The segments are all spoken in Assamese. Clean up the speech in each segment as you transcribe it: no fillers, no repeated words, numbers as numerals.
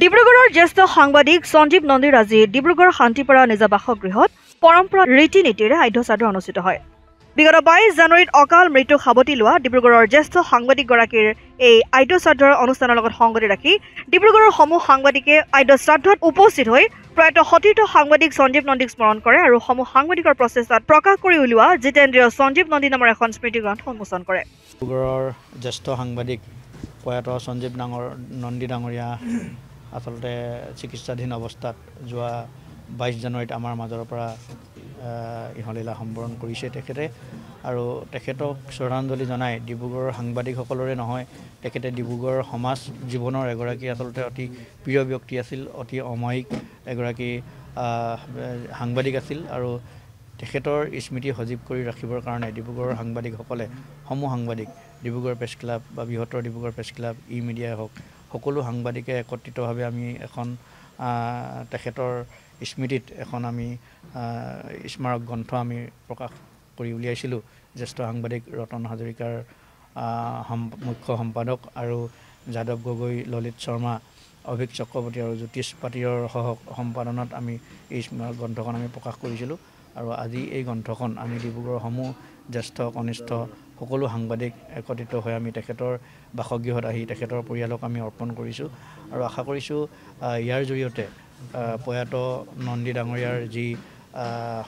ডিব্ৰুগড়ৰ জ্যেষ্ঠ সাংবাদিক সঞ্জীৱ নন্দীৰ আজি ডিব্ৰুগড় শান্তিপাৰা নিজা বাসগৃহত পৰম্পৰা ৰীতি নীতিৰে আদ্য শ্ৰাদ্ধ অনুষ্ঠিত হয়। বিগত 22 জানুৱাৰীত অকাল মৃত্যু সাৱটি লোৱা ডিব্ৰুগড়ৰ জ্যেষ্ঠ সাংবাদিকগৰাকীৰ এই আদ্য শ্ৰাদ্ধৰ অনুষ্ঠানৰ লগত সংগতি ৰাখি ডিব্ৰুগড়ৰ সমূহ সাংবাদিকে আদ্য শ্ৰাদ্ধত উপস্থিত হৈ প্ৰয়াত সতীৰ্থ সাংবাদিক সঞ্জীৱ নন্দীক স্মৰণ কৰে আৰু সমূহ সাংবাদিকৰ প্ৰচেষ্টাত প্ৰকাশ কৰি উলিওৱা জিতেন্দ্ৰীয় সঞ্জীৱ নন্দী নামৰ এখন স্মৃতি গ্ৰন্থ উন্মোচন কৰে। ডিব্ৰুগড়ৰ জ্যেষ্ঠ সাংবাদিক প্ৰয়াত সঞ্জীৱ নন্দী ডাঙৰীয়া আচলতে চিকিৎসাধীন অৱস্থাত যোৱা 22 জানুৱাৰীত আমাৰ মাজৰ পৰা ইহলীলা সম্বৰণ কৰিছে তেখেতে আৰু তেখেতক শ্ৰদ্ধাঞ্জলি জনাই ডিব্ৰুগড়ৰ সাংবাদিকসকলৰে নহয় তেখেতে ডিব্ৰুগড়ৰ সমাজ জীৱনৰ এগৰাকী আচলতে অতি প্ৰিয় ব্যক্তি আছিল, অতি অমায়িক এগৰাকী সাংবাদিক আছিল আৰু তেখেতৰ স্মৃতি সজীৱ কৰি ৰাখিবৰ কাৰণে ডিব্ৰুগড়ৰ সাংবাদিকসকলে সমূহ সাংবাদিক ডিব্ৰুগড় প্ৰেছ ক্লাব বা বৃহত্তৰ ডিব্ৰুগড় প্ৰেছ ক্লাব মিডিয়াই হওক সকলো সাংবাদিকে একত্ৰিতভাৱে আমি এখন তেখেতৰ স্মৃতিত এখন আমি স্মাৰক গ্ৰন্থ আমি প্ৰকাশ কৰি উলিয়াইছিলোঁ। জ্যেষ্ঠ সাংবাদিক ৰতন হাজৰিকাৰ মুখ্য সম্পাদক আৰু যাদৱ গগৈ, ললিত শৰ্মা, অভিক চক্ৰৱৰ্তী আৰু জ্যোতিষ পাতিৰৰ সহ সম্পাদনাত আমি এই স্মাৰক গ্ৰন্থখন আমি প্ৰকাশ কৰিছিলোঁ আৰু আজি এই গ্ৰন্থখন আমি ডিব্ৰুগড়ৰ সমূহ জ্যেষ্ঠ কনিষ্ঠ সকলো সাংবাদিক একত্ৰিত হৈ আমি তেখেতৰ বাসগৃহত আহি তেখেতৰ পৰিয়ালক আমি অৰ্পণ কৰিছোঁ আৰু আশা কৰিছোঁ ইয়াৰ জৰিয়তে প্ৰয়াত নন্দী ডাঙৰীয়াৰ যি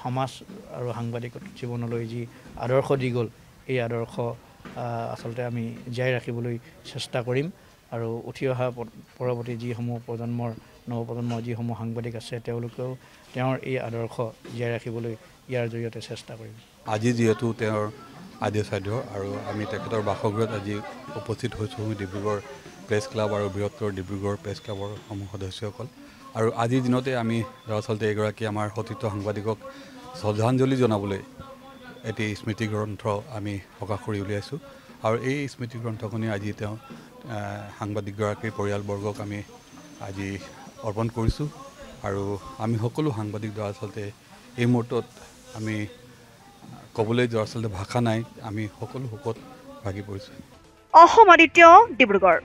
সমাজ আৰু সাংবাদিক জীৱনলৈ যি আদৰ্শ দি গ'ল এই আদৰ্শ আচলতে আমি জীয়াই ৰাখিবলৈ চেষ্টা কৰিম আৰু উঠি অহা পৰৱৰ্তী যিসমূহ নৱপ্ৰজন্মৰ যিসমূহ সাংবাদিক আছে তেওঁলোকেও তেওঁৰ এই আদৰ্শ জীয়াই ৰাখিবলৈ ইয়াৰ জৰিয়তে চেষ্টা কৰিম। আজি যিহেতু তেওঁৰ আদ্য শ্ৰাদ্ধ আৰু আমি তেখেতৰ বাসগৃহত আজি উপস্থিত হৈছোঁ ডিব্ৰুগড় প্ৰেছ ক্লাব আৰু বৃহত্তৰ ডিব্ৰুগড় প্ৰেছ ক্লাবৰ সমূহ সদস্যসকল আৰু আজিৰ দিনতে আমি দৰাচলতে এগৰাকী আমাৰ সতীৰ্থ সাংবাদিকক শ্ৰদ্ধাঞ্জলি জনাবলৈ এটি স্মৃতি গ্ৰন্থ আমি প্ৰকাশ কৰি উলিয়াইছোঁ আৰু এই স্মৃতি গ্ৰন্থখনি আজি তেওঁ সাংবাদিকগৰাকীৰ পৰিয়ালবৰ্গক আমি আজি অৰ্পণ কৰিছোঁ আৰু আমি সকলো সাংবাদিক দৰাচলতে এই মুহূৰ্তত আমি ক'বলৈ দৰাচলতে ভাষা নাই, আমি সকলো শোকত ভাগি পৰিছোঁ। অসম আদিত্য, ডিব্ৰুগড়।